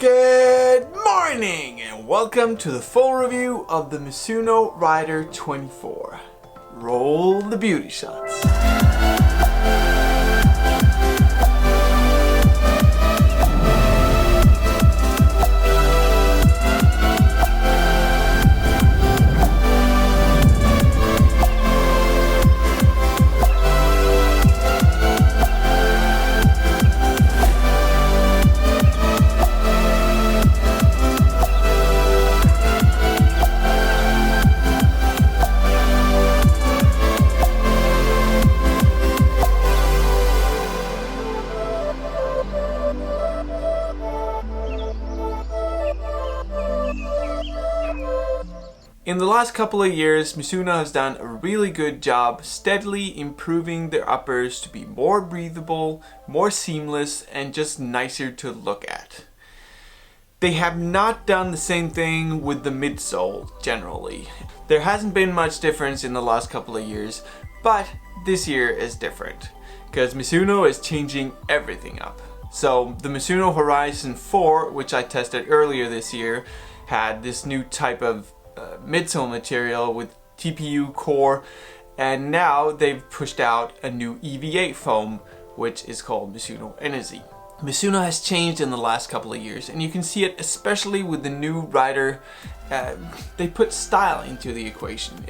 Good morning and welcome to the full review of the Mizuno Rider 24. Roll the beauty shots. In the last couple of years, Mizuno has done a really good job steadily improving their uppers to be more breathable, more seamless, and just nicer to look at. They have not done the same thing with the midsole generally. There hasn't been much difference in the last couple of years, but this year is different because Mizuno is changing everything up. So the Mizuno Horizon 4, which I tested earlier this year, had this new type of midsole material with TPU core, and now they've pushed out a new EVA foam which is called Mizuno Enerzy. Mizuno has changed in the last couple of years, and you can see it especially with the new Rider. They put style into the equation.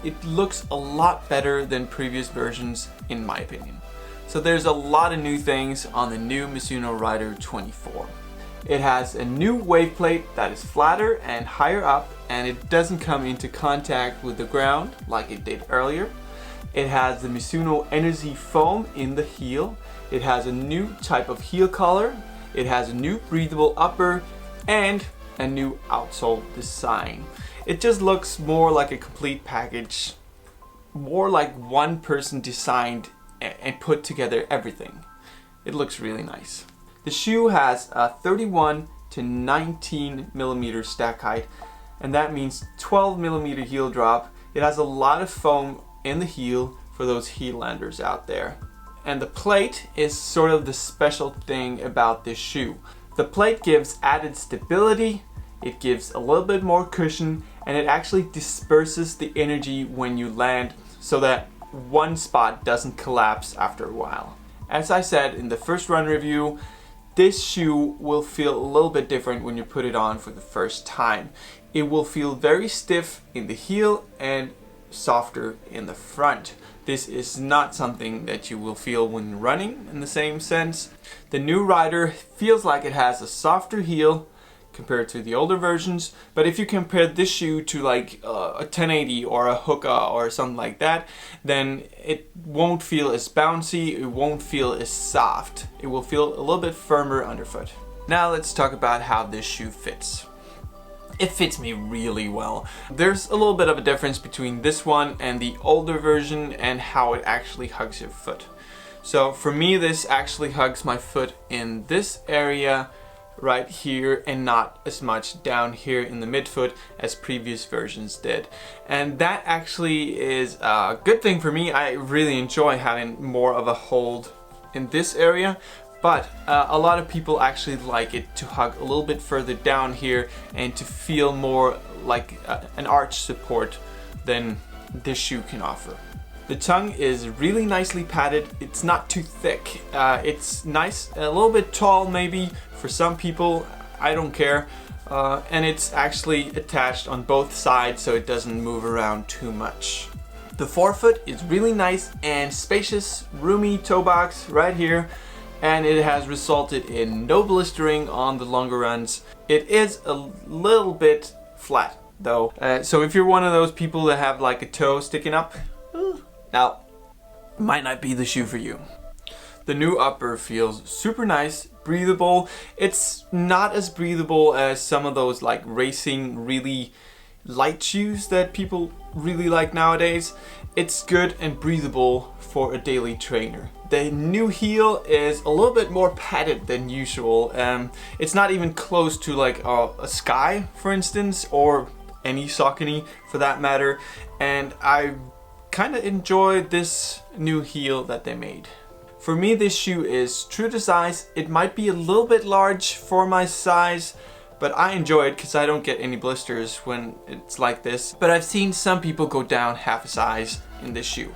It looks a lot better than previous versions in my opinion. So there's a lot of new things on the new Mizuno Rider 24. It has a new wave plate that is flatter and higher up, and it doesn't come into contact with the ground like it did earlier. It has the Mizuno Enerzy foam in the heel. It has a new type of heel color. It has a new breathable upper and a new outsole design. It just looks more like a complete package, more like one person designed and put together everything. It looks really nice. The shoe has a 31 to 19 millimeter stack height, and that means 12 millimeter heel drop. It has a lot of foam in the heel for those heel landers out there. And the plate is sort of the special thing about this shoe. The plate gives added stability, it gives a little bit more cushion, and it actually disperses the energy when you land so that one spot doesn't collapse after a while. As I said in the first run review, this shoe will feel a little bit different when you put it on for the first time. It will feel very stiff in the heel and softer in the front. This is not something that you will feel when running in the same sense. The new Rider feels like it has a softer heel compared to the older versions, but if you compare this shoe to like a 1080 or a Hoka or something like that, then it won't feel as bouncy, it won't feel as soft. It will feel a little bit firmer underfoot. Now let's talk about how this shoe fits. It fits me really well. There's a little bit of a difference between this one and the older version and how it actually hugs your foot. So for me, this actually hugs my foot in this area right here and not as much down here in the midfoot as previous versions did. And that actually is a good thing for me. I really enjoy having more of a hold in this area, but a lot of people actually like it to hug a little bit further down here and to feel more like an arch support than this shoe can offer. The tongue is really nicely padded. It's not too thick. It's nice, a little bit tall maybe for some people. I don't care. And it's actually attached on both sides so it doesn't move around too much. The forefoot is really nice and spacious, roomy toe box right here. And it has resulted in no blistering on the longer runs. It is a little bit flat though. So if you're one of those people that have like a toe sticking up, now, might not be the shoe for you. The new upper feels super nice, breathable. It's not as breathable as some of those like racing, really light shoes that people really like nowadays. It's good and breathable for a daily trainer. The new heel is a little bit more padded than usual. It's not even close to like a Sky, for instance, or any Saucony for that matter. And I kind of enjoy this new heel that they made. For me, this shoe is true to size. It might be a little bit large for my size, but I enjoy it because I don't get any blisters when it's like this. But I've seen some people go down half a size in this shoe.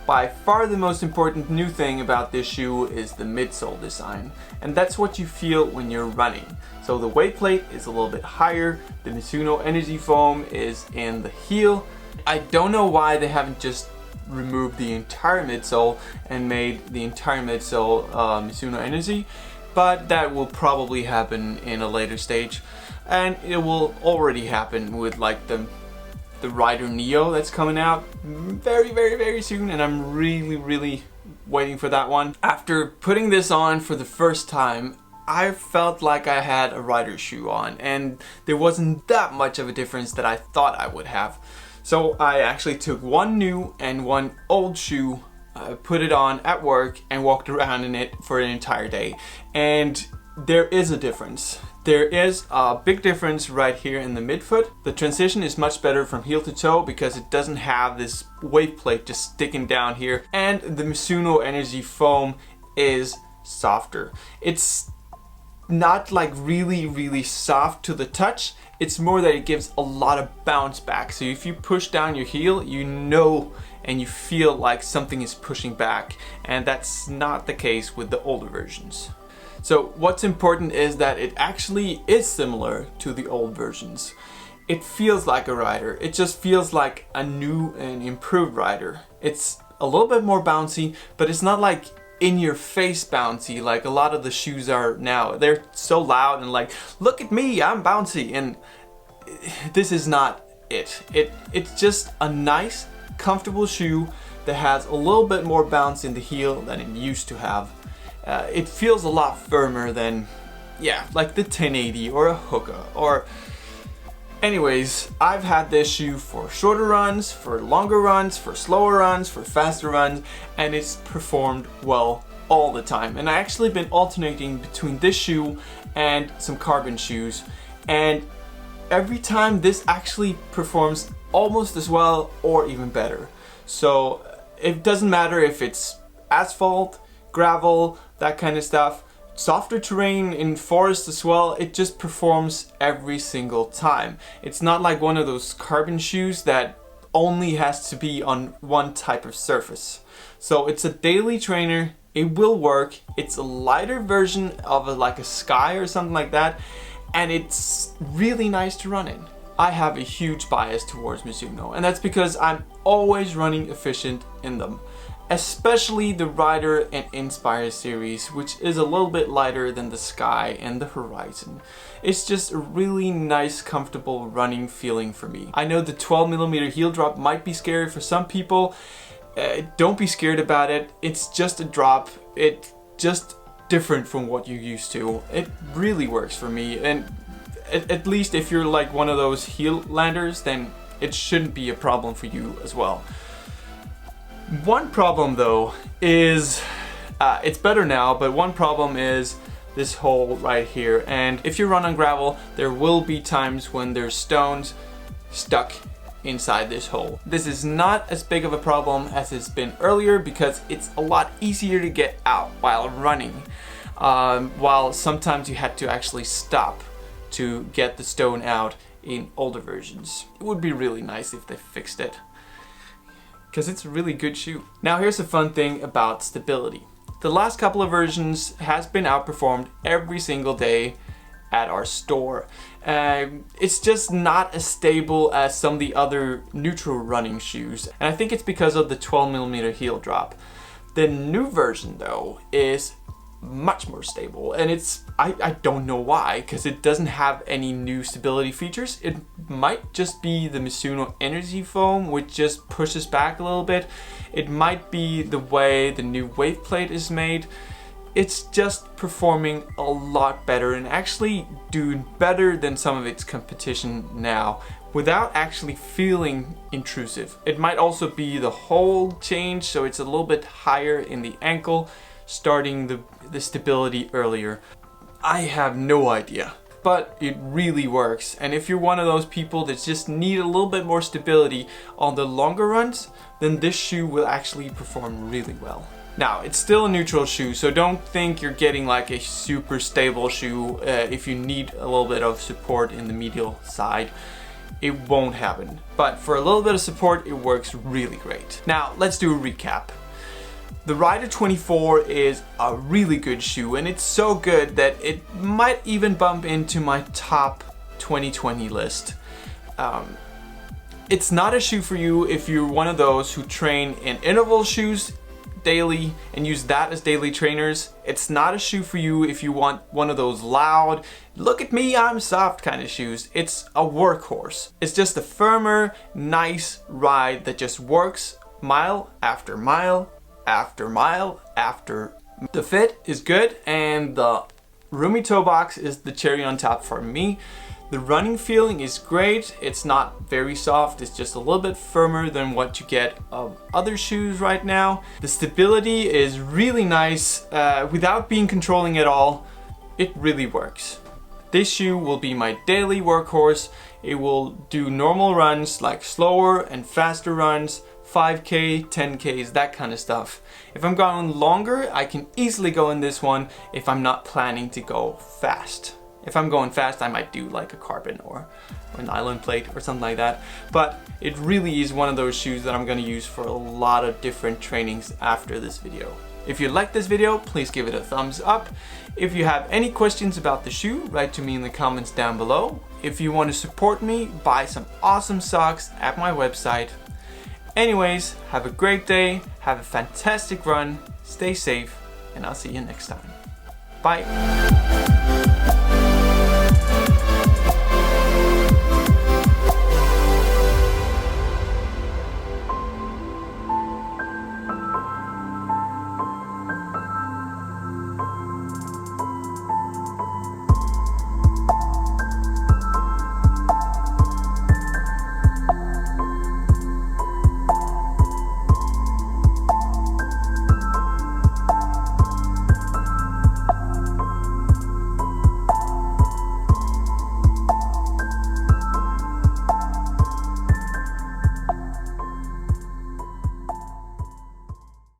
By far the most important new thing about this shoe is the midsole design, and that's what you feel when you're running. So the weight plate is a little bit higher, the Mizuno Enerzy foam is in the heel. I don't know why they haven't just removed the entire midsole and made the entire midsole Mizuno Enerzy, but that will probably happen in a later stage, and it will already happen with like the Rider Neo that's coming out very soon, and I'm really waiting for that one. After putting this on for the first time, I felt like I had a Rider shoe on, and there wasn't that much of a difference that I thought I would have. So I actually took one new and one old shoe, put it on at work and walked around in it for an entire day. And there is a difference. There is a big difference right here in the midfoot. The transition is much better from heel to toe because it doesn't have this weight plate just sticking down here. And the Mizuno Enerzy foam is softer. It's not like really soft to the touch. It's more that it gives a lot of bounce back. So if you push down your heel, you know and you feel like something is pushing back. And that's not the case with the older versions. So what's important is that it actually is similar to the old versions. It feels like a Rider. It just feels like a new and improved Rider. It's a little bit more bouncy, but it's not like in your face bouncy like a lot of the shoes are now. They're so loud and like, look at me, I'm bouncy, and this is not it. It's just a nice, comfortable shoe that has a little bit more bounce in the heel than it used to have. It feels a lot firmer than, yeah, like the 1080 or a Hoka or... Anyways, I've had this shoe for shorter runs, for longer runs, for slower runs, for faster runs, and it's performed well all the time. And I actually been alternating between this shoe and some carbon shoes, and every time this actually performs almost as well or even better. So it doesn't matter if it's asphalt, gravel, that kind of stuff. Softer terrain in forest as well, it just performs every single time. It's not like one of those carbon shoes that only has to be on one type of surface. So it's a daily trainer, it will work, it's a lighter version of like a Sky or something like that, and it's really nice to run in. I have a huge bias towards Mizuno, and that's because I'm always running efficient in them. Especially the Rider and Inspire series, which is a little bit lighter than the Sky and the Horizon. It's just a really nice, comfortable running feeling for me. I know the 12mm heel drop might be scary for some people. Don't be scared about it. It's just a drop. It's just different from what you're used to. It really works for me, and at least if you're like one of those heel landers, then it shouldn't be a problem for you as well. One problem though is, it's better now, but one problem is this hole right here. And if you run on gravel, there will be times when there's stones stuck inside this hole. This is not as big of a problem as it's been earlier because it's a lot easier to get out while running. While sometimes you had to actually stop to get the stone out in older versions. It would be really nice if they fixed it, because it's a really good shoe. Now here's a fun thing about stability. The last couple of versions has been outperformed every single day at our store. It's just not as stable as some of the other neutral running shoes, and I think it's because of the 12mm heel drop. The new version though is much more stable, and I don't know why, because it doesn't have any new stability features. It might just be the Mizuno Enerzy foam, which just pushes back a little bit. It might be the way the new weight plate is made. It's just performing a lot better and actually doing better than some of its competition now without actually feeling intrusive. It might also be the hole change, so it's a little bit higher in the ankle, starting the stability earlier. I have no idea, but it really works. And if you're one of those people that just need a little bit more stability on the longer runs, then this shoe will actually perform really well. Now, it's still a neutral shoe, so don't think you're getting like a super stable shoe. If you need a little bit of support in the medial side, it won't happen. But for a little bit of support, it works really great. Now, let's do a recap. The Rider 24 is a really good shoe, and it's so good that it might even bump into my top 2020 list. It's not a shoe for you if you're one of those who train in interval shoes daily and use that as daily trainers. It's not a shoe for you if you want one of those loud, look at me, I'm soft kind of shoes. It's a workhorse. It's just a firmer, nice ride that just works mile after mile after mile after. The fit is good, and the roomy toe box is the cherry on top for me. The running feeling is great. It's not very soft, it's just a little bit firmer than what you get of other shoes right now. The stability is really nice without being controlling at all. It really works. This shoe will be my daily workhorse. It will do normal runs like slower and faster runs, 5K, 10Ks, that kind of stuff. If I'm going longer, I can easily go in this one if I'm not planning to go fast. If I'm going fast, I might do like a carbon or an nylon plate or something like that. But it really is one of those shoes that I'm going to use for a lot of different trainings after this video. If you like this video, please give it a thumbs up. If you have any questions about the shoe, write to me in the comments down below. If you want to support me, buy some awesome socks at my website. Anyways, have a great day, have a fantastic run, stay safe, and I'll see you next time. Bye!